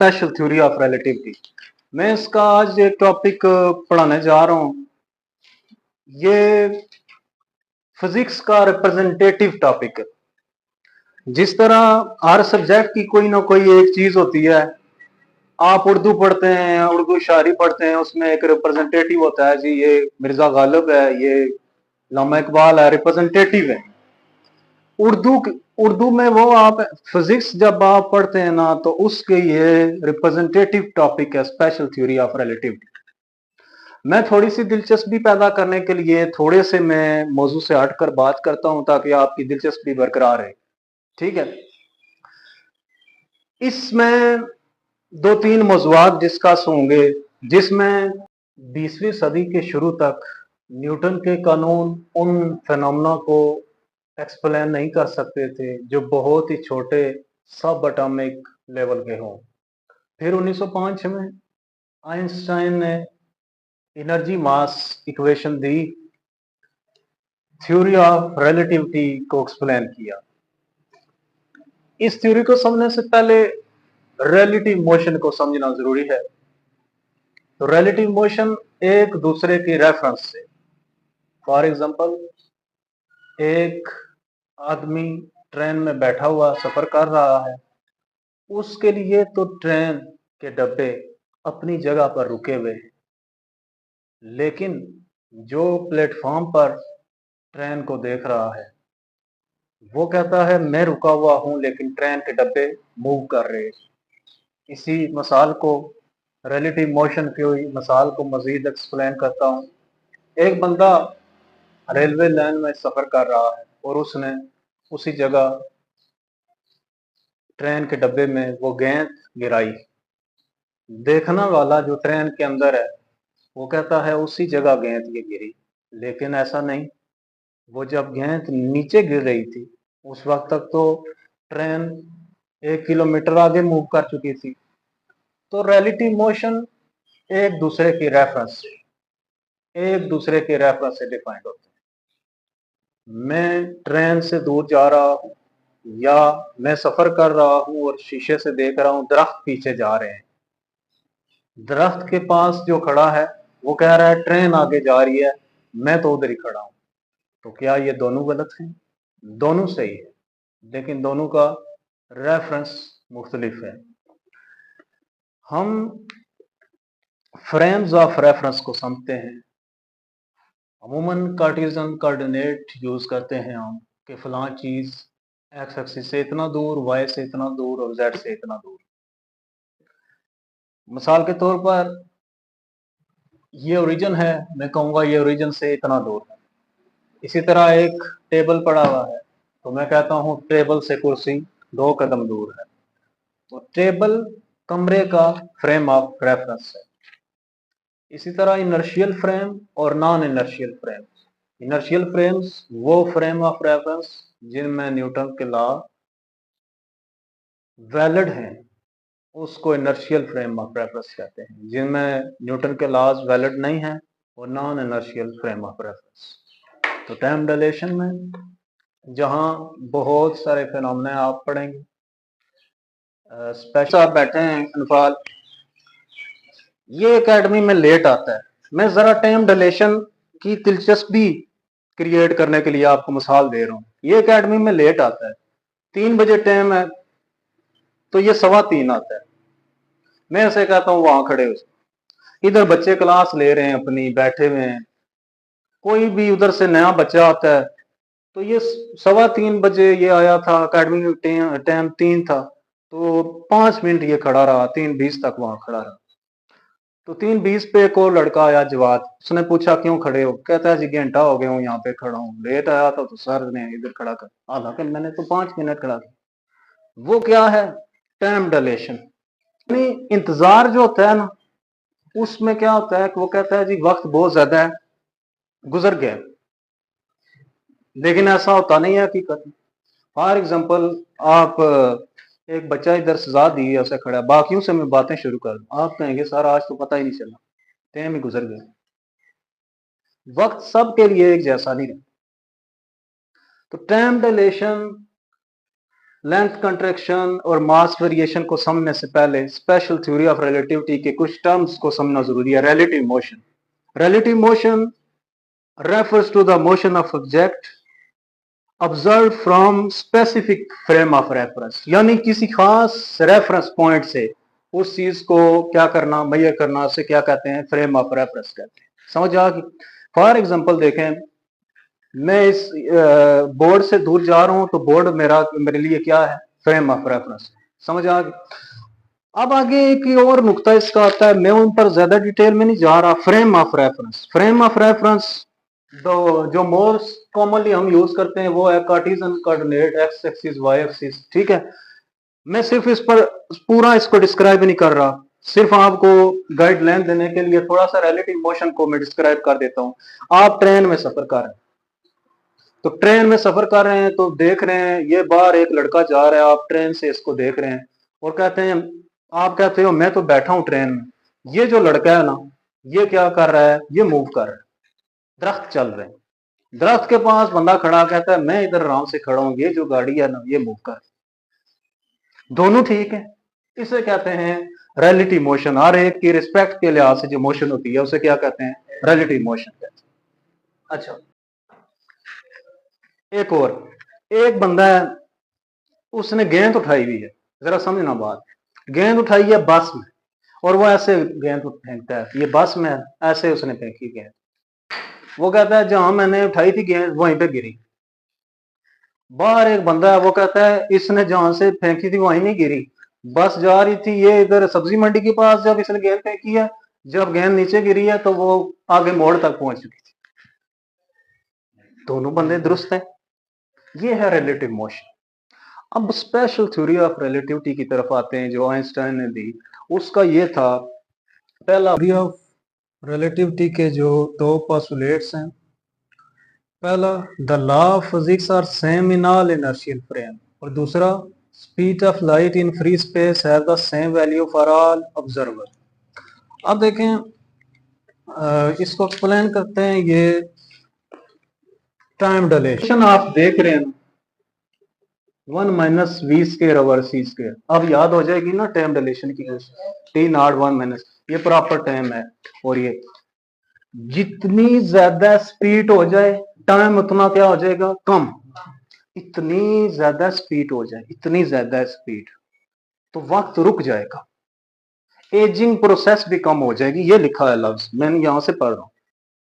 Special theory of relativity. मैं इसका आज एक टॉपिक पढ़ाने जा रहा हूँ। ये फिजिक्स का रिप्रेजेंटेटिव टॉपिक है। जिस तरह हर सब्जेक्ट की कोई ना कोई एक चीज होती है। आप उर्दू पढ़ते हैं, उर्दू शायरी पढ़ते हैं, उसमें एक रिप्रेजेंटेटिव होता है जी, ये मिर्जा गालिब है, ये अल्लामा इकबाल है, रिप्रेजेंटेटिव है। उर्दू उर्दू में वो आप फिजिक्स जब आप पढ़ते हैं ना, तो उसके ये रिप्रेजेंटेटिव टॉपिक है, स्पेशल थ्योरी ऑफ रिलेटिविटी। मैं थोड़ी सी दिलचस्पी पैदा करने के लिए थोड़े से मैं मौजू से हटकर बात करता हूं, ताकि आपकी दिलचस्पी बरकरार रहे। ठीक है। इसमें दो तीन मौजूआत डिस्कस होंगे, जिसमें 20वीं सदी के शुरू तक न्यूटन के कानून उन फिनोमेना को एक्सप्लेन नहीं कर सकते थे जो बहुत ही छोटे सब एटॉमिक लेवल के हों। फिर 1905 में आइंस्टाइन ने energy mass equation the, theory of relativity को एक्सप्लेन किया। इस थ्योरी को समझने से पहले रिलेटिव मोशन को समझना जरूरी है। तो रिलेटिव मोशन एक दूसरे की रेफरेंस से, फॉर एग्जांपल एक आदमी ट्रेन में बैठा हुआ सफर कर रहा है, उसके लिए तो ट्रेन के डब्बे अपनी जगह पर रुके हुए हैं, लेकिन जो प्लेटफॉर्म पर ट्रेन को देख रहा है वो कहता है मैं रुका हुआ हूं, लेकिन ट्रेन के डब्बे मूव कर रहे हैं। इसी मिसाल को, रिलेटिव मोशन की मिसाल को मजीद एक्सप्लेन करता हूं। एक बंदा रेलवे लाइन में सफर कर रहा है और उसने उसी जगह ट्रेन के डब्बे में वो गेंद गिराई। देखने वाला जो ट्रेन के अंदर है वो कहता है उसी जगह गेंद ये गिरी, लेकिन ऐसा नहीं। वो जब गेंद नीचे गिर रही थी उस वक्त तक तो ट्रेन 1 किलोमीटर आगे मूव कर चुकी थी। तो रिलेटिव मोशन एक दूसरे की रेफरेंस से डिफाइंड होते हैं। मैं ट्रेन से दूर जा रहा हूँ, या मैं सफर कर रहा हूँ और शीशे से देख रहा हूँ दरख्त पीछे जा रहे हैं। दरख्त के पास जो खड़ा है वो कह रहा है ट्रेन आगे जा रही है, मैं तो उधर ही खड़ा हूं। तो क्या ये दोनों गलत हैं? दोनों सही है, लेकिन दोनों का रेफरेंस मुख्तलिफ है। हम फ्रेम्स ऑफ रेफरेंस को समझते हैं। अमूमन कार्टेशियन कोऑर्डिनेट यूज करते हैं हम, कि फलां चीज एक्स एक्सिस से इतना दूर, वाई से इतना दूर और जेड से इतना दूर। मिसाल के तौर पर ये ओरिजिन है, मैं कहूंगा ये ओरिजिन से इतना दूर है। इसी तरह एक टेबल पड़ा हुआ है, तो मैं कहता हूं टेबल से कुर्सी 2 कदम दूर है। तो टेबल कमरे का फ्रेम ऑफ रेफरेंस है। इसी तरह इनर्शियल फ्रेम और non inertial frame. Inertial frames वो फ्रेम ऑफ रेफरेंस जिनमें न्यूटन के लॉ वैलिड हैं, उसको इनर्शियल फ्रेम ऑफ रेफरेंस कहते हैं। जिनमें न्यूटन के लॉज वैलिड नहीं है वो non inertial frame of reference. तो टाइम डायलेशन में जहां बहुत सारे फिनोमेना आप पढ़ेंगे, स्पेशल आप बैठे हैं अनफाल, ये एकेडमी में लेट आता है। मैं जरा टाइम डायलेशन की दिलचस्पी क्रिएट करने के लिए आपको मिसाल दे रहा हूँ। ये एकेडमी में लेट आता है, 3 बजे टाइम है, तो ये 3:15 आता है। मैं ऐसे कहता हूँ वहां खड़े हो, इधर बच्चे क्लास ले रहे हैं अपनी, बैठे हुए हैं। कोई भी उधर से नया बच्चा आता है, तो ये 3:15 ये आया था, अकेडमी टाइम 3 था, तो 5 मिनट ये खड़ा रहा, 3:20 तक वहां खड़ा रहा। तो 3:20 पे एक और लड़का आया जवाब, उसने पूछा क्यों खड़े हो? कहता है जी घंटा हो गया हूँ यहाँ पे खड़ा हूँ, लेट आया था तो सर ने इधर खड़ा कर, हालांकि मैंने तो 5 मिनट खड़ा किया। वो क्या है? Time deletion. इंतजार जो होता है ना, उसमें क्या होता है कि वो कहता है जी वक्त बहुत ज्यादा है, गुजर गया, लेकिन ऐसा होता नहीं है हकीकत में। फॉर एग्जाम्पल, आप एक बच्चा इधर सजा दी है, उसे खड़ा, बाकियों से मैं बातें शुरू कर दूं, आप कहेंगे सर आज तो पता ही नहीं चला, टाइम ही गुजर गया। वक्त सबके लिए एक जैसा नहीं रहता। तो टाइम डिलेशन लेंथ कंट्रैक्शन और मास वेरिएशन को समझने से पहले स्पेशल थ्योरी ऑफ रिलेटिविटी के कुछ टर्म्स को समझना जरूरी है। Relative motion, relative motion refers to the motion of object observed from specific frame of reference, यानी किसी खास रेफरेंस पॉइंट से उस चीज को क्या करना, मेजर करना, उसे क्या कहते हैं, फ्रेम ऑफ रेफरेंस कहते हैं। समझ आ गई? फॉर एग्जांपल देखें, मैं इस बोर्ड से दूर जा रहा हूं तो बोर्ड मेरे लिए क्या है, फ्रेम ऑफ रेफरेंस। समझ आ गई? अब आगे एक और नुक्ता इसका आता है, मैं उन पर ज्यादा डिटेल में नहीं जा रहा। Frame of reference, frame of reference तो जो मोस्ट कॉमनली हम यूज करते हैं वो है Cartesian coordinate, X axis Y axis. ठीक है, मैं सिर्फ इस पर पूरा इसको डिस्क्राइब नहीं कर रहा, सिर्फ आपको गाइडलाइन देने के लिए थोड़ा सा रिलेटिव मोशन को मैं डिस्क्राइब कर देता हूं। आप ट्रेन में सफर कर रहे हैं, तो ट्रेन में सफर कर रहे हैं तो देख रहे हैं ये बाहर एक लड़का जा रहा है, आप ट्रेन से इसको देख रहे हैं और कहते हैं, आप कहते हो मैं तो बैठा हूं ट्रेन में, ये जो लड़का है ना ये क्या कर रहा है, ये मूव कर रहा है, दरख्त चल रहे हैं, दरख्त के पास बंदा खड़ा कहता है मैं इधर आराम से खड़ा हूं, ये जो गाड़ी है ना ये मूव कर, दोनों ठीक है। इसे कहते हैं रिलेटिव मोशन। हर एक की रिस्पेक्ट के लिहाज से जो मोशन होती है उसे क्या कहते हैं, रिलेटिव मोशन कहते हैं। अच्छा, एक और, एक बंदा है उसने गेंद उठाई हुई है, जरा समझना बात, गेंद उठाई है बस में और वो ऐसे गेंद फेंकता है, ये बस में ऐसे उसने फेंकी गेंद, वो कहता है जहां मैंने उठाई थी गेंद वहीं पे गिरी। बाहर एक बंदा है वो कहता है इसने जहां से फेंकी थी वहीं नहीं गिरी, बस जा रही थी ये इधर सब्जी मंडी के पास, जब इसने गेंद फेंकी है, जब गेंद नीचे गिरी है तो वो आगे मोड़ तक पहुंच चुकी थी। दोनों बंदे दुरुस्त हैं। ये है रिलेटिव मोशन। अब स्पेशल थ्योरी ऑफ रिलेटिविटी की तरफ आते हैं जो आइंस्टाइन ने दी। उसका ये था, पहला थ्योरी ऑफ रिलेटिविटी के जो दो पोस्टुलेट्स हैं, पहला the law of physics are same in all inertial frame, और दूसरा speed of light in free space have the same value for all observer. अब देखें, इसको एक्सप्लेन करते हैं। ये टाइम डिलेशन आप देख रहे हैं, 1 - v²/c², अब याद हो जाएगी ना टाइम डिलेशन की, T0 1 - ये प्रॉपर टाइम है। और ये जितनी ज्यादा स्पीड हो जाए टाइम उतना क्या हो जाएगा, कम। इतनी ज्यादा स्पीड हो जाए, इतनी ज्यादा स्पीड तो वक्त रुक जाएगा, एजिंग प्रोसेस भी कम हो जाएगी। ये लिखा है लफ्ज, मैं यहां से पढ़ रहा हूं।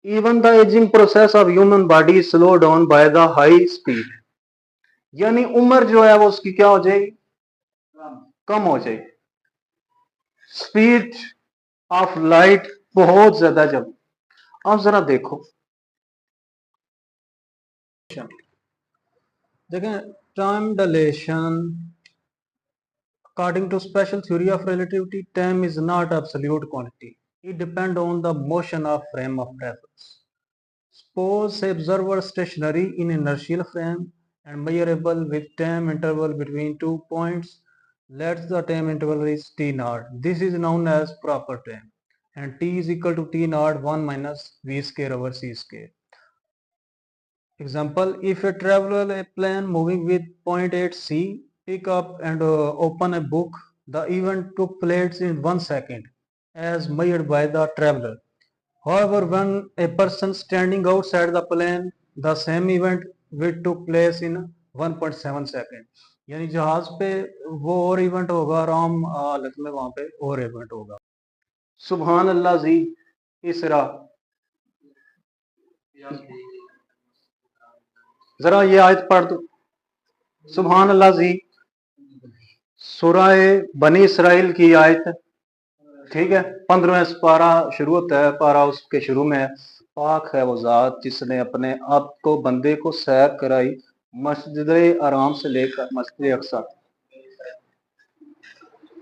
Even the ageing process of human body slow down by the high speed, यानी उम्र जो है वो उसकी क्या हो जाएगी, कम हो जाएगी। स्पीड ऑफ लाइट बहुत ज्यादा जब, अब जरा देखो, देखें time deletion according to special theory of relativity, time is not absolute quantity. It depends on the motion of frame of reference. Suppose say observer stationary in inertial frame and measurable with time interval between 2 points. Let the time interval is t naught. This is known as proper time, and t is equal to t naught 1 - v²/c². Example, if a traveler a plane moving with 0.8 c pick up and open a book, the event took place in 1 second as measured by the traveler. However, when a person standing outside the plane, the same event will took place in 1.7 second. यानी जहाज पे वो और event होगा, आराम हालत में वहां पे और इवेंट होगा। सुभान अल्लाह जी, इसरा जरा ये आयत पढ़ दो। सुभान अल्लाह जी, सूरह बनी इसराइल की आयत, ठीक है, 15वें पारा शुरू होता है, पारा उसके शुरू में पाक है वो जात जिसने अपने आप को बंदे को सैर कराई मस्जिद आराम से लेकर मस्जिद अक्सा।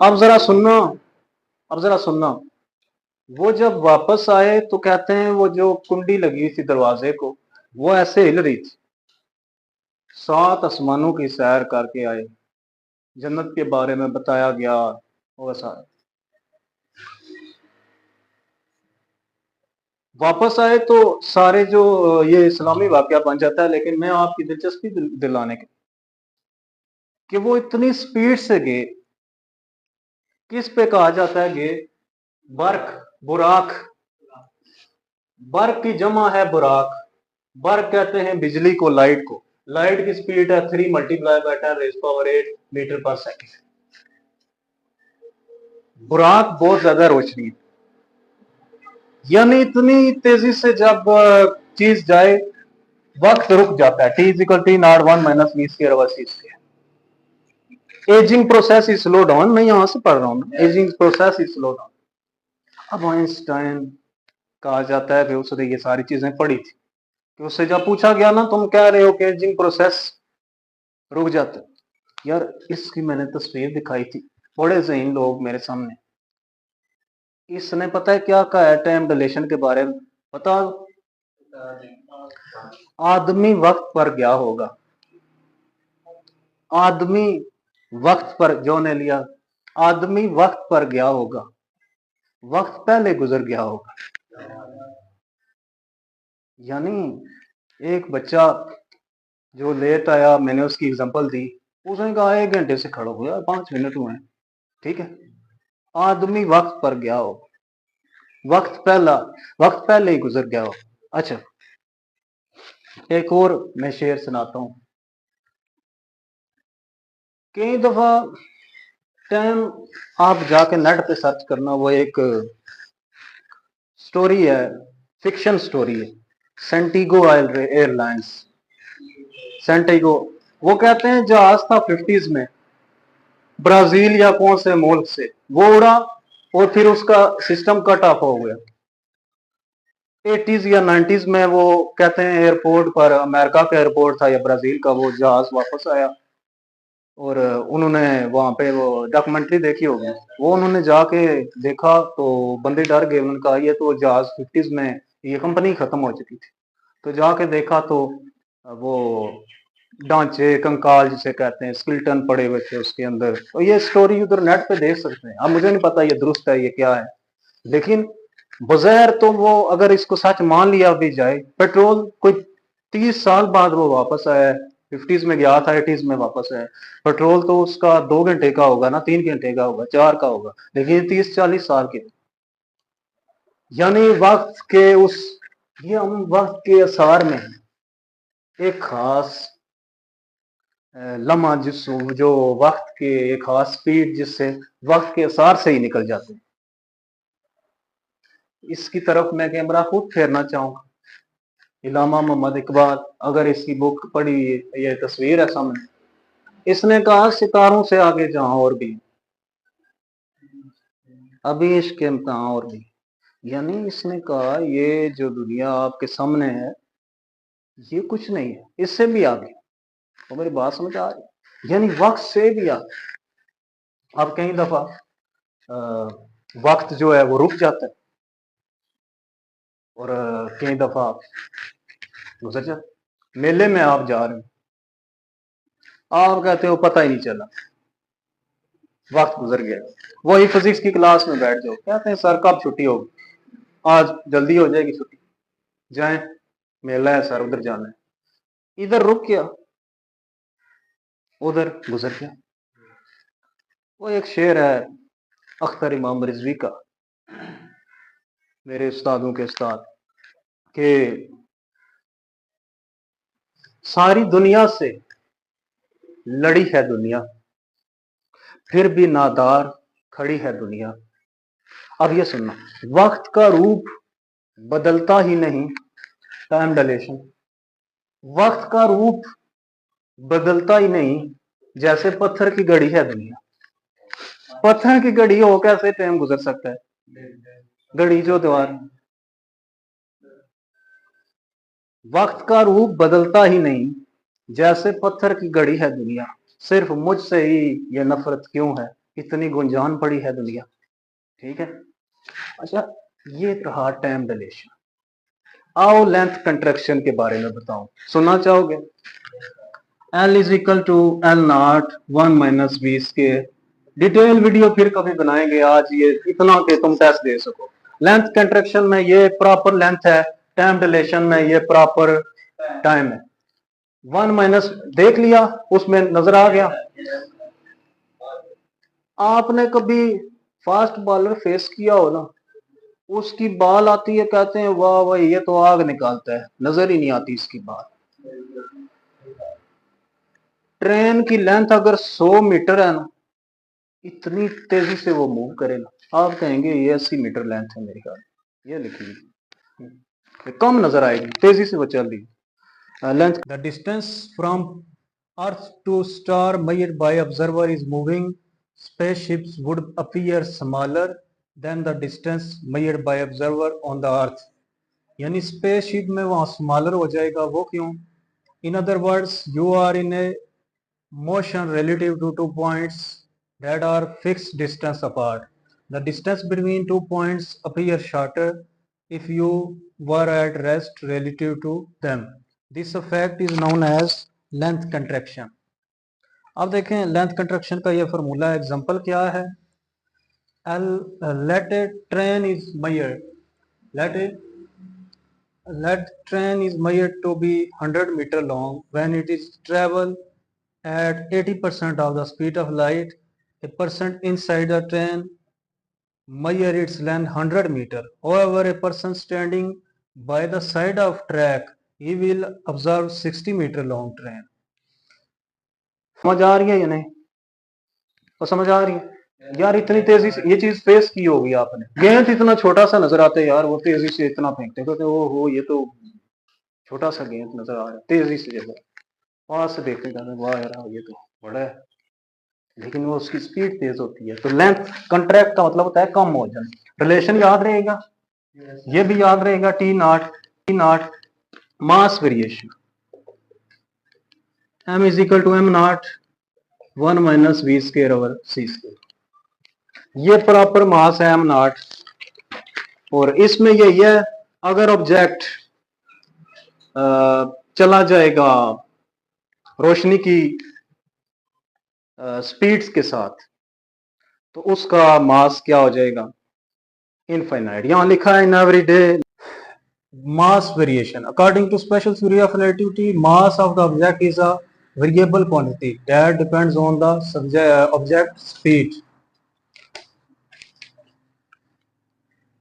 अब जरा सुनना, अब जरा सुनना, वो जब वापस आए तो कहते हैं वो जो कुंडी लगी थी दरवाजे को वो ऐसे हिल रही थी, 7 आसमानों की सैर करके आए, जन्नत के बारे में बताया गया, वैसा वापस आए तो सारे जो ये इस्लामी वाकया बन जाता है। लेकिन मैं आपकी दिलचस्पी दिलाने के कि वो इतनी स्पीड से गए, किस पे कहा जाता है गे? बर्क, बुराक। बर्क की जमा है बुराक। बर्क कहते हैं बिजली को, लाइट को। लाइट की स्पीड है 3 मल्टीप्लाई बाय 10⁸ मीटर पर सेकेंड। बुराक बहुत ज्यादा रोशनी, यानी इतनी तेजी से जब चीज जाए, वक्त रुक जाता है। T is equal T not 1 minus V square over C square. Ageing process is slow down. मैं यहां से पढ़ रहा हूं, ageing process is slow down. अब आइंस्टाइन कहा जाता है कि उसने ये सारी चीजें पढ़ी थी, कि उससे जब पूछा गया ना, तुम कह रहे हो कि एजिंग प्रोसेस रुक जाता है। यार इसकी मैंने तस्वीर दिखाई थी, बड़े ज़हीन लोग मेरे सामने। इसने पता है क्या कहा है टाइम डिलेशन के बारे में? पता, आदमी वक्त पर गया होगा। आदमी वक्त पर, जो ने लिया, आदमी वक्त पर गया होगा, वक्त पहले गुजर गया होगा। यानी एक बच्चा जो लेट आया, मैंने उसकी एग्जांपल दी, उसने कहा 1 घंटे से खड़ा हुआ, 5 मिनट हुए, ठीक है। आदमी वक्त पर गया हो, वक्त पहले ही गुजर गया हो। अच्छा, एक और मैं शेर सुनाता हूं। कई दफा टाइम, आप जाके नेट पे सर्च करना, वो एक स्टोरी है, फिक्शन स्टोरी है, सेंटिगो एयरलाइंस। सेंटिगो, वो कहते हैं जहाज था 50s में, ब्राजील या कौन से मुल्क से, वो उड़ा और फिर उसका सिस्टम कट ऑफ हो गया। 80s या 90s में वो कहते हैं एयरपोर्ट पर, अमेरिका का एयरपोर्ट था या ब्राजील का, वो जहाज वापस आया और उन्होंने वहां पे वो डॉक्यूमेंट्री देखी होगी। वो उन्होंने जाके देखा तो बंदे डर गए। उन्होंने कहा ये तो जहाज 50s में, ये कंपनी खत्म हो चुकी थी। तो जाके देखा तो वो ढांचे, कंकाल जिसे कहते हैं, स्केलेटन पड़े हुए थे उसके अंदर। तो ये स्टोरी उधर नेट पे देख सकते हैं। अब मुझे नहीं पता ये दुरुस्त है ये क्या है, लेकिन बगैर तो वो, अगर इसको सच मान लिया भी जाए, पेट्रोल कोई 30 साल बाद वो वापस आया है। 50s में गया था, 80s में वापस आया। पेट्रोल तो उसका 2 घंटे का होगा ना, 3 घंटे का होगा, 4 का होगा, लेकिन 30-40 साल के। यानी वक्त के उस, ये हम वक्त के असर में एक खास लम्हा, जिस जो वक्त के एक खास स्पीड, जिससे वक्त के असर से ही निकल जाते हैं। इसकी तरफ मैं कैमरा खुद फेरना चाहूंगा। इलामा मोहम्मद इकबाल, अगर इसकी बुक पढ़ी, ये तस्वीर है सामने, इसने कहा सितारों से आगे जहां और भी, अभी इश्क के इम्तिहान और भी। यानी इसने कहा ये जो दुनिया आपके सामने है, ये कुछ नहीं है, इससे भी आगे। तो मेरी बात समझ आ रही? यानी वक्त से भी आगे। अब कई दफा वक्त जो है वो रुक जाता है और कई दफा गुजर जाता। मेले में आप जा रहे हो, आप कहते हो पता ही नहीं चला, वक्त गुजर गया। वही फिजिक्स की क्लास में बैठ जाओ, कहते हैं सर कब छुट्टी होगी, आज जल्दी हो जाएगी छुट्टी, जाएं, मेला है सर, उधर जाना है। इधर रुक गया, उधर गुजर गया। वो एक शेर है अख्तर इमाम रिजवी का, मेरे उस्तादों के उस्ताद, के सारी दुनिया से लड़ी है दुनिया, फिर भी नादार खड़ी है दुनिया। अब ये सुनना, वक्त का रूप बदलता ही नहीं, टाइम डिलेशन। वक्त का रूप बदलता ही नहीं, जैसे पत्थर की घड़ी है दुनिया। पत्थर की घड़ी हो कैसे टाइम गुजर सकता है? घड़ी जो दीवार, वक्त का रूप बदलता ही नहीं, जैसे पत्थर की घड़ी है दुनिया। सिर्फ मुझसे ही ये नफरत क्यों है, इतनी गुंजान पड़ी है दुनिया। ठीक है। अच्छा, ये रहा टाइम डिलेशन। आओ लेंथ कंट्रैक्शन के बारे में बताऊं, सुनना चाहोगे? L is equal to L not 1 minus B square. Detail video फिर कभी बनाएंगे, आज ये इतना कि तुम टेस्ट दे सको। लेंथ कंट्रैक्शन में ये प्रॉपर लेंथ है, टाइम डिलेशन में ये प्रॉपर टाइम है। 1 माइनस देख लिया, उसमें नजर आ गया। आपने कभी फास्ट बॉलर फेस किया हो ना, उसकी बॉल आती है, कहते हैं वाह भाई ये तो आग निकालता है, नजर ही नहीं आती इसकी बॉल। ट्रेन की लेंथ अगर 100 मीटर है ना, इतनी तेजी से वो मूव करे ना, आप कहेंगे ये 80 मीटर लेंथ है मेरे ख्याल, ये लिखिए, कम नजर आएगी, तेजी से वो चल रही length. The distance from earth to star measured by observer is moving spaceships would appear smaller than the distance measured by observer on the earth। यानी स्पेसशिप में वहां स्मॉलर हो जाएगा, वो क्यों? In other words, you are in a motion relative to 2 points that are fixed distance apart. The distance between 2 points appear shorter if you were at rest relative to them. This effect is known as length contraction. अब देखें length contraction का ये formula, example क्या है? let a train is measured let train is measured to be 100 meter long when it is travel at 80% of the speed of light. A person inside the train measure its length 100 meter. However, a person standing by the side of track, he will observe 60 meter long train. समझ आ रही है या नहीं? तो समझ आ रही है यार, इतनी तेजी से ये चीज फेस की होगी आपने। गेंद इतना छोटा सा नजर आता है यार, वो तेजी से इतना फेंकते कहते वो हो ये तो छोटा सा गेंद नजर आ रहा है, तेजी से जैसा पास से देखते कहते वाह यार ये तो बड़ा है, लेकिन वो उसकी स्पीड तेज होती है। तो लेंथ कंट्रैक्ट का मतलब होता है कम हो जाना। रिलेशन याद रहेगा, ये भी याद रहेगा, T not mass variation, m is equal to M not 1 minus V square over C square. ये प्रॉपर मास है एम नॉट, और इसमें यही है अगर ऑब्जेक्ट चला जाएगा रोशनी की स्पीड्स के साथ, तो उसका मास क्या हो जाएगा? इनफाइनाइट। यहां लिखा है in every day mass variation according to special theory of relativity, mass of the object is a variable quantity that depends on the object speed.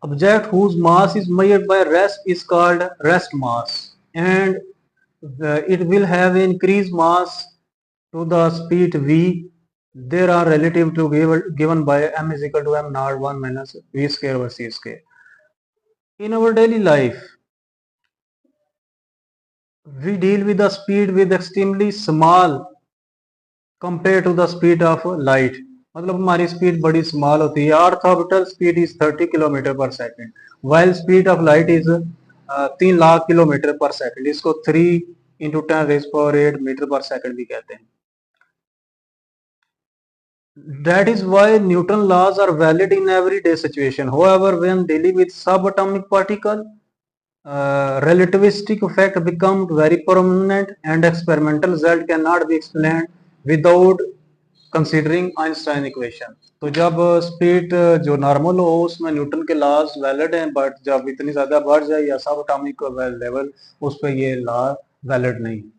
Object whose mass is measured by rest is called rest mass, and it will have increased mass to the speed v. There are relative to given by m is equal to m naught 1 minus v square over c square. In our daily life, we deal with the speed with extremely small compared to the speed of light. मतलब हमारी speed बड़ी small होती है। अर्थ orbital speed is 30 kilometre पर second, while speed of light is 3 lakh kilometre पर second. इसको 3 into 10 raise power 8 metre पर second भी कहते हैं। That is why Newton laws are valid in everyday situation. However, when dealing with subatomic particle, relativistic effect become very prominent and experimental result cannot be explained without considering Einstein equation. तो जब speed जो normal हो उसमें Newton के laws valid हैं, but जब इतनी ज्यादा बढ़ जाए या सब एटॉमिक लेवल, उस पर ये लॉ वैलिड नहीं है।